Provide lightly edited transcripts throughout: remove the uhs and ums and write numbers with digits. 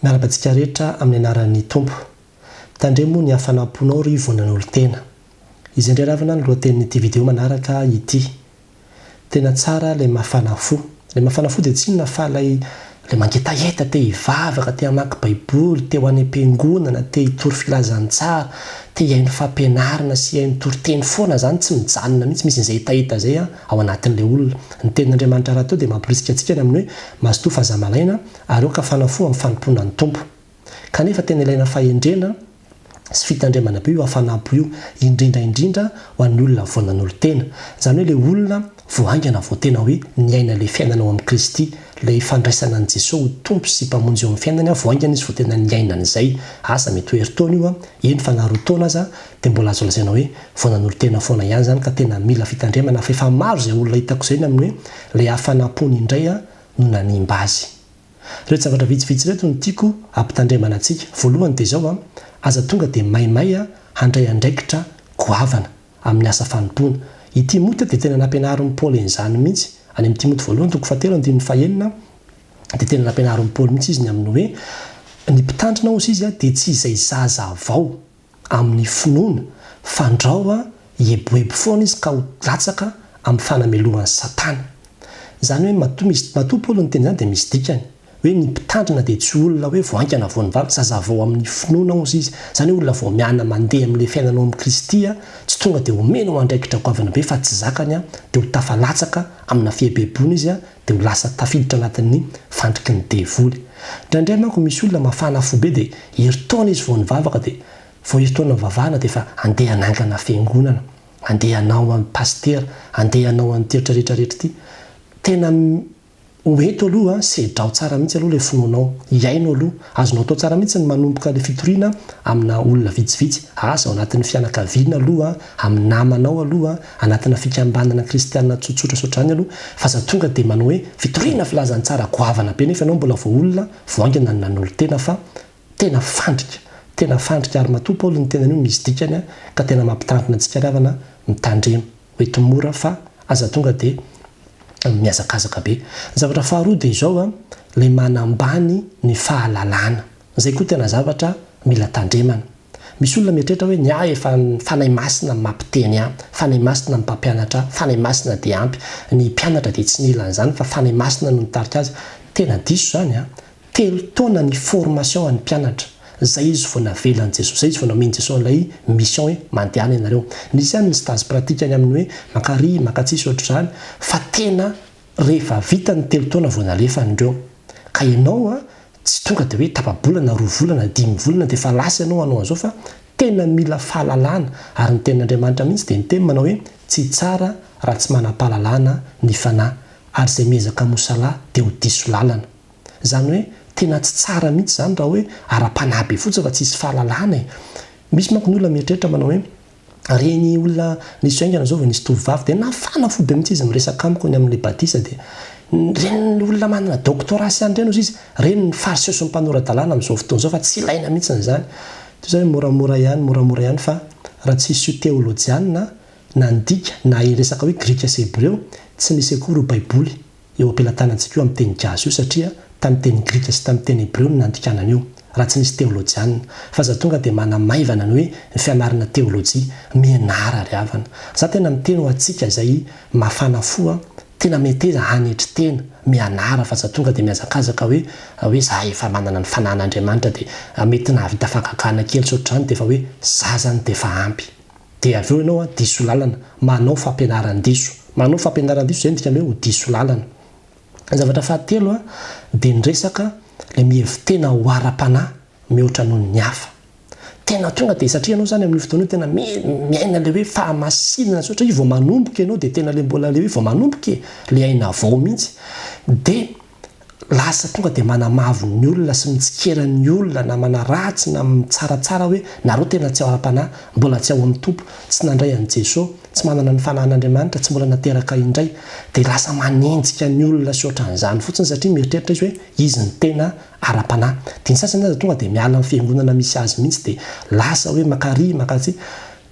Miarabantsika rehetra amin'ny anaran'ny Tompo. Tandremo ny hafanamponao ry vonan'olo tena. Izy indray ravina ny lohatenin'ity video manaraka ity. Tena tsara ilay mafana fo. Ilay mafana fo dia tsy inona fa ilay mangetaheta te hivavaka, te hamaky baiboly, te ho any am-piangonana, te hitory filazantsara, te hihaino fampianarana sy hihaino toriteny foana zany tsy mijanona mihitsy misy izay hitaita zay ao anatin'ilay olona. Ny tenin'Andriamanitra raha teo dia mampirisika antsika ny amin'ny hoe mazotoa fahazamalaina ary eo ka fanafo amin'ny fanompoana ny Tompo. Kanefa tena ilaina fahendrena sy fitandremana be io hafanampo io indrindra ho an'ny olona vonan'olo tena. Izany hoe ilay olona voaingana vao tena hoe niaina ilay fiainana ao amin'ny Kristy, ilay fandraisana an'i Jesosy ho Tompo sy mpamonjy eo amin'ny fiainana, voaingana izy vao tena niaina an'izay. Asa mety hoe eritaona io eny fa na roa taona aza dia mbola azo lazaina hoe vonan'olo tena foana ihany zany ka tena mila fitandremana fa efa maro izay olona hitako izay amin'ny hoe ilay hafanampony indray no nanimba azy. Reto zavatra vitsivitsy reto no tiako ampitandremana antsika. Voalohany dia izao aza tonga dia maimay handray andraikitra goavana amin'ny asa fanompoana. I Timote dia tena nampianarin'i Paoly izany mihitsy. Any amin'ny Timote voalohany toko 7:1 dia tena nampianarin'i Paoly mihitsy izy ny amin'ny hoe ny mpitandrina ozy izy dia tsy izay zaza avao amin'ny finoana fandrao hieboebo foana izy ka ho latsaka amin'ny fanamelohan'ny Satana. Izany hoe matoa Paoly ny teny izany dia misy dikany hoe ny mpitandrina dia tsy olona hoe voaingana vao nivavaka, zaza vao amin'ny finoana ozy izy. Izany hoe olona vao miana mandeha amin'ilay fiainanao amin'ny Kristy tsy tonga dia homena ho andraikitra goavana be fa tsy zakany dia ho tafalatsaka amina fiebebona izy dia ho lasa tafiditra anatin'ny fandriky ny devoly. Indraindray manko misy olona mafana fo be dia eritaona izy vao nivavaka dia vao eritaona mivavahana dia fa andeha hanangana fiangonana, andeha hanao amin'ny pastera, andeha hanao amin'ny teritra rehetrarehetra ity. Tena hoeto aloha sedrao tsara mihitsy aloha ilay finoanao, hiaino aloha, azonao atao tsara mihitsy ny manomboka ilay fitoriana amina olona vitsivitsy, asa ao anatin'ny fianakaviana aloha, amin'ny namanao aloha, anatina fikambanana kristianina tsotsotra sotrany aloha, fa za tonga dia manao hoe fitoriana filazantsara goavana be nefa ianao mbola vao olona voaingana nan'olo tena fa tena fandrika ary matoa Paoly ny tenany io misy dikany ka tena mampitandrina antsika ravana mitandrema hoety mora fa aza tonga dia miazakazaka be. Ny zavatra faharoa dia izao ilay manambany ny fahalalana. Izay koa tena zavatra mila tandremana. Misy olona mieritreritra hoe ny efa fanahy masina mampiteny fanahy masina mpampianatra, fanahy masina dia ampy, ny mpianatra dia tsy nila an'izany fa fanahy masina no nitarika azy. Tena diso zany 3 taona ny formation an'ny mpianatra. Zay izy vao navelan'i Jesosy, zay izy vao nameny Jesosy ilay mission hoe mandehana ianareo. Nisy ihany ny stage pratika ny amin'ny hoe makary, makatsisy ohatr'izany fa tena rehefa vita ny 3 taona vao nalefa andreo. Ka ianao tsy tonga dia hoe tapa-bolana, 2 volana, 5 volana dia fa lasa ianao hanao an'izao fa tena mila fahalalana ary ny tenin'Andriamanitra mihitsy dia ny teny manao hoe tsy tsara raha tsy manam-pahalalana ny fanahy ary izay miezaka mosalahy dia ho diso lalana. Izany hoe tena tsy tsara mihitsy zany raha hoe ara-panahy be fotsiny fa tsisy fahalalana. Misy manko ny olona mieritreritra manao hoe reny olona nisy aingana zao vao nisy tovovavy dia nafana fo be mihitsy izy miresaka amiko ny amin'ilay batisa dia reny olona manana doctorat sy andreny ozy izy reny ny fariseo ny mpanorandalàna amin'izao fotoana izao fa tsy ilaina mihitsy n'izany. Toy izany moramora ihany fa raha tsisy io teolojiana na ndika na resaka hoe grika sy hebreo tsy nisy akory baiboly eo ampelantanantsika io amin'ny teny gasy io satria tamin'ny teny grika sy tamin'ny teny hebreo no nandikanana io raha tsy nisy teolojiana fa za tonga dia manamaivana ny hoe ny fianarana teolojia mianara ry havana. Za tena miteny ho antsika izay mafana fo tena mety hanetry tena mianara fa za tonga dia miazakazaka hoe za efa manana ny fanan'Andriamanitra dia mety nahavita fankakana kely sotrany dia fa hoe zazany dia fa ampy. Dia avy eo ianao diso lalana, manao fampianaran-diso zay ndikany hoe ho diso lalana. Ny zavatra fahatelo dia ny resaka ilay mihevitena ho ara-panahy mihoatra noho ny hafa. Tena tonga dia satria ianao zany amin'ny fotoana io tena miaina ilay hoe fahamasinana sotra io vao manomboka ianao dia tena ilay mbola ilay hoe vao manomboka ilay aina vao mihitsy dia lasa tonga dia manamavo ny olona sy mitsikeran'ny olona na manaratsy na tsaratsara hoe nareo tena tsy ao ara-panahy, mbola tsy ao amin'ny Tompo, tsy nandray an'i Jesosy, tsy manana ny fanahin'Andriamanitra, tsy mbola nateraka indray dia lasa manenjika ny olona sy ohatran'izany fotsiny satria mieritreritra izy hoe izy ny tena ara-panahy. Dia ny sasany aza tonga dia miala amin'ny fiangonana misy azy mihitsy dia lasa hoe makary makatsy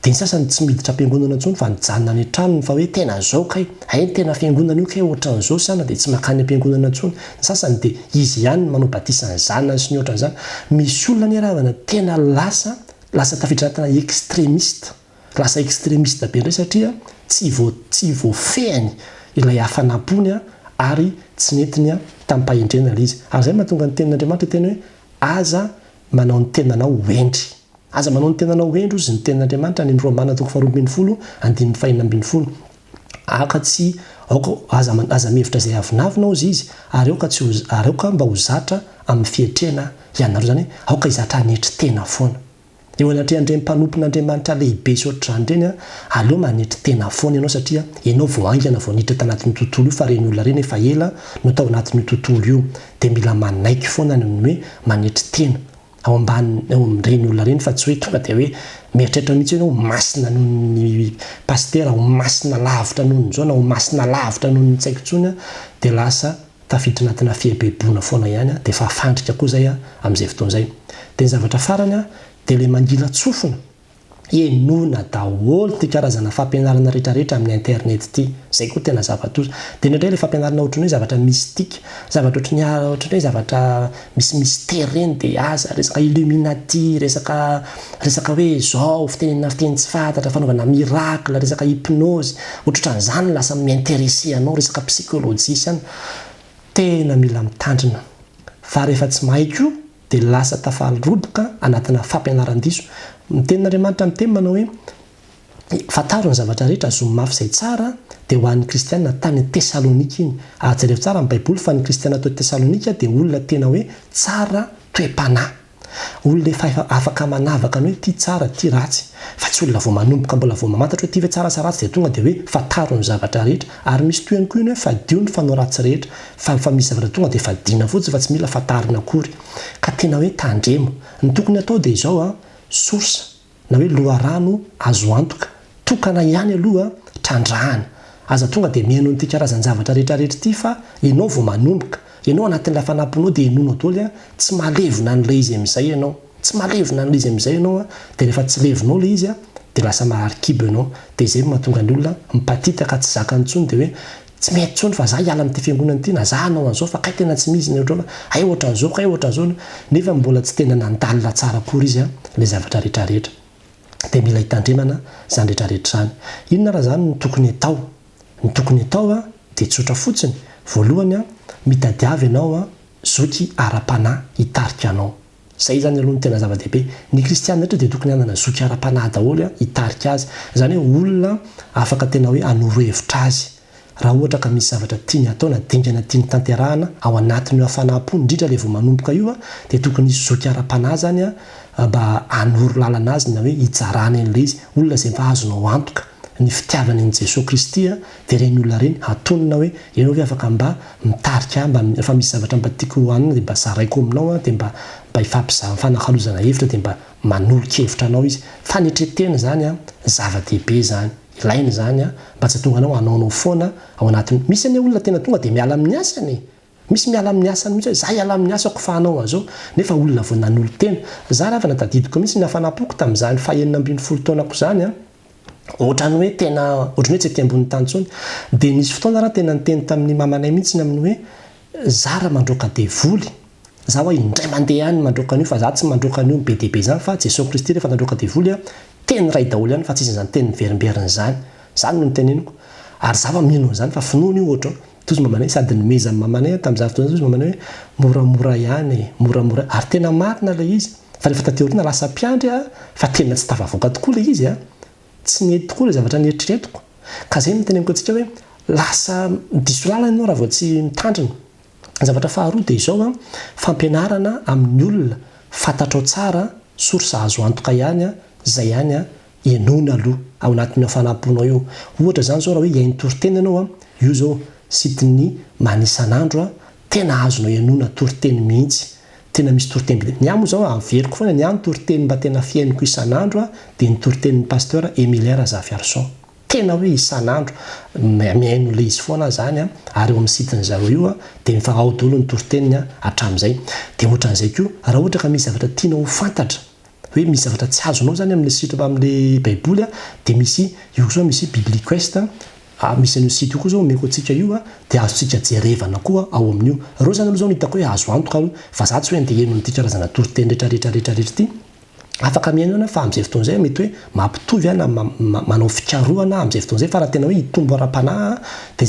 dia ny sasany tsy miditra am-piangonana intsony fa nijanona ny tranony fa hoe tena zao kay hay tena fiangonana io kay ohatran'izao sana dia tsy makany am-piangonana intsony. Ny sasany dia izy ihany manao batisany zanany sy ny ohatran'izany. Misy olona ny aravana tena lasa tafiditra tena extrémiste, lasa extrémiste be indray satria tsy voafehany ilay hafanam-pony ary tsy netiny tampahendrena ilay izy. Ary izay mahatonga ny tenin'Andriamanitra tena hoe aza manao ny tenanao endry. Aza manao ny tenanao endry ozy ny tenin'Andriamanitra ny Romana 4:20 aka tsy aza mihevitra izay avinavina ozy izy ary aoka mba ho zatra amin'ny fietrena ianareo, zany aoka hizatra hanetry tena foana. Eo anatria andreny mpanompon'Andriamanitra lehibe sy ohatr'izany reny aleo manetry tena foana ianao satria ianao vao aingana vao niditra tanatin'ny tontolo io fa reny olona reny efa ela no tao anatin'io tontolo io dia mila manaiky foana ny hoe manetry tena ao amin'ireny olona reny fa tsy hoe tonga dia hoe mieritreritra mihitsy hoe masina noho ny pastera ho masina lavitra noho ny zao na ho masina lavitra noho ny tsaiko intsony dia lasa tafiditra anatina fiebebona foana ihany dia fa fandrika koa zay amin'izay fotoan'izay. Dia ny zavatra farany dia ilay mangila tsofina enona daholo ty karazana fampianarana rehetrarehetra amin'ny internet ity. Zay koa tena zavatozy. Dia indray ilay fampianarana ohatran'ny hoe zavatra mistika, zavatra ohatran'ny hoe zavatra misy mystère reny dia aza resaka illuminati, resaka hoe zao fitenenina fiteny tsy fantatra, fanaovana miracle, resaka hypnose, ohatran'izany lasa miintéressé anao, resaka psychologie sy any. Tena mila mitandrina fa rehefa tsy mahay koa dia lasa tafaloroboka anatina fampianaran-diso. Ny tenin'Andriamanitra miteny manao hoe fataro ny zavatra rehetra azony mafy izay tsara dia ho an'ny kristianina tany Tesalonika iny. Jereo tsara amin'ny Baiboly fa ny kristianina tao Tesalonika dia olona tena hoe tsara toe-panahy, olona efa afaka manavaka ny hoe ty tsara ty ratsy, fa tsy olona vao manomboka mbola vao mamantatra hoe ty ve tsara sa ratsy dia tonga dia hoe fataro ny zavatra rehetra. Ary misy toy ihany koa hoe fadio ny fanao ratsy rehetra, fa misy zavatra tonga dia fadiana fotsiny fa tsy mila fatarina akory. Ka tena hoe tandremo ny tokony atao dia izao sorsa na hoe loharano azo antoka tokana ihany aloha trandrahana. Aza tonga dia mihaino n'ity karazany zavatra rehetrarehetra ity fa ianao vao manomboka, ianao anatin'ilay fanamponao dia ianonao daholo tsy malevina an'ilay izy amin'izay ianao, tsy malevina an'ilay izy amin'izay ianao dia rehefa tsy levinao ilay izy dia lasa maharikibo ianao. Dia izay mahatonga ny olona mipatitaka tsy zakany intsony dia hoe tsy mety intsony fa za hiala amin'ity fiangonana ity na za hanao an'izao fa kay tena tsy misy ny ohatranao hay ohatran'izao kay ohatran'izao nefa mbola tsy tena nandalina tsara akory izy ilay zavatra rehetrarehetra. Dia mila hitandremana izany rehetrarehetra izany. Inona raha izany ny tokony atao? Ny tokony atao dia tsotra fotsiny. Voalohany mitadiavy ianao zoky ara-panahy hitarika anao. Zay zany aloha ny tena zava-dehibe. Ny kristianina rehetra dia tokony hanana zoky ara-panahy daholo hitarika azy. Izany hoe olona afaka tena hoe hanoro-hevitra azy. Raha ohatra ka misy zavatra tiany atao na dingana tiany tanterahana ao anatin'ny hafanam-pony indrindra ilay vao manomboka io dia tokony hisy zoky ara-panahy zany mba hanoro lalana azy na hoe hijarana an'ilay izy. Olona izay mba azonao antoka ny fitiavany an'i Jesosy Kristy dia reny olona reny hatonina hoe ianao hoe afaka mba mitarika mba rehefa misy zavatra mba tiako hohanina dia mba zaraiko aminao dia mba fanankalozana hevitra dia mba manolok-hevitra anao izy. Fanetretena zany zava-dehibe zany. Ilaina zany mba tsy tonga anao anaonao foana ao anatiny. Misy any olona tena tonga dia miala amin'ny asany. Misy miala amin'ny asany mihitsy hoe za hiala amin'ny asako fa hanao an'izao nefa olona vao nanolo tena. Za raha tadidiko mihitsy ny hafanam-poko tamin'izany 40 taonako izany ohatrany hoe tena ohatrany hoe tsy ety ambony tany intsony. Dia nisy fotoana raha tena niteny tamin'ny mamanay mihitsy amin'ny hoe za raha mandroaka devoly za hoe indray mandeha ihany mandroaka an'io fa za tsy mandroaka an'io be dehibe izany fa Jesosy Kristy rehefa nandroaka devoly teny ray daholo ihany fa tsy izany teny miverimberina izany. Zany no niteneniko. Ary za mino izany fa finoana io ohatra. Tozy mamanay sady nimeza amin'ny mamanay tamin'izany fotoana tozy mamanay hoe moramora ihany, moramora. Ary tena marina ilay izy. Fa rehefa tateoriana lasa mpiandry fa tena tsy tafavoaka tokoa ilay izy tsy nety tokoa ilay zavatra nieritreretiko. Ka izay niteneniko antsika hoe lasa diso lalana ianao raha vao tsy mitandrina. Ny zavatra faharoa dia izao fampianarana amin'ny olona fantatrao tsara sorsa azo antoka ihany zay ihany ianona aloha ao anatin'ny hafanam-ponao io. Ohatra zany zao raha hoe hiaino toriteny ianao io zao sidiny manisan'andro tena azonao ianona toriteny mihitsy. Tena misy toriteny. Ny amo zao averiko foana ny amo toriteny mba tena fiainiko isan'andro dia ny toritenin'ny pasteur Emilien Zaviarson. Tena hoe isan'andro miaino ilay izy foana zany ary eo amin'ny sitiny zareo io dia mifahao daholo ny toriteniny hatramin'izay. Dia ohatran'izay koa raha ohatra ka misy zavatra tianao ho fantatra hoe misy zavatra tsy azonao zany amin'ny site amin'le baiboly dia misy io koa misy bibliquest misy an'io site io koa zao meko antsika io dia azontsika jerevana koa ao amin'io reo zany aloha zao hitako hoe azo antoka fa za tsy hoe andeha eno n'ity karazana toriteny rehetrarehetrarehetra ity afaka miainana fa amin'izay fotoana izay mety hoe mampitovy na manao fikarohana amin'izay fotoana izay fa raha tena hoe hitombo ara-panahy dia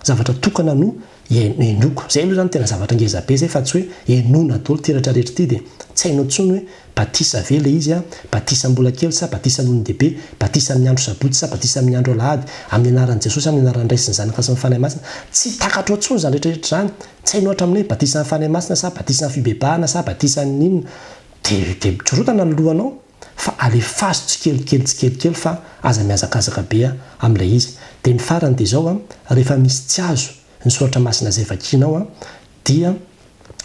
zavatra tokana no enoko zay aloha zany tena zavatra ngeza be zay fa tsy hoe enona daholo ty rehetrarehetra ity dia tsy hainao ntsony hoe batisa ve le izy batisa mbola kely sa batisa nonon-dehibe batisa amin'ny andro sabotsy sa batisa amin'ny andro alahady amin'ny anaran'i jesosy amin'ny anaran'ny ray sy ny zanaka sy ny fanahy masina tsy takatro ntsony zany rehetrarehetra zany tsy hainao hatramin'ny hoe batisa ny fanahy masina sa batisa ny fibebahana sa batisa ny inona dia mitsorotana ny lohanao fa alefazo tsikelikely fa aza miazakazaka be amin'ilay izy dia ny farany dia zao rehefa misy tsy azo ny soratra masina zay vakianao dia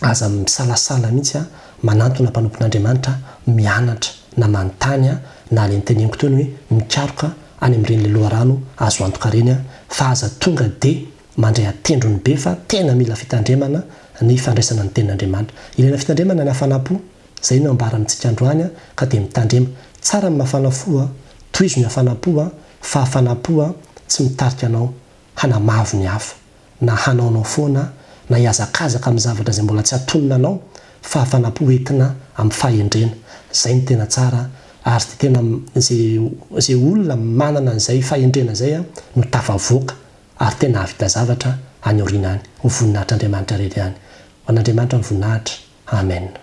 aza misalasala mihitsy manantona mpanompon'Andriamanitra mianatra na manontany na le nyteneniko teo hoe mikaroka any amin'ireny le loharano azo antoka reny fa aza tonga dia mandray atendrony be fa tena mila fitandremana ny fandraisana ny tenin'Andriamanitra ilaina fitandremana ny hafanampo zay no ambara amintsika androany ka dia mitandrema tsara ny mahafanafo toizo ny hafanampo fa hafanampo tsy mitarika anao hanamavo ny hafa na hanaonao foana na hiazakazaka amin'ny zavatra zay mbola tsy atonona anao fa hafanampo entina amin'ny fahendrena zay ny tena tsara ary tena zay olona manana an'izay fahendrena zay no tafavoaka ary tena havita zavatra any aoriana any ho voninahitr'Andriamanitra rery any ho an'Andriamanitra ny voninahitra amen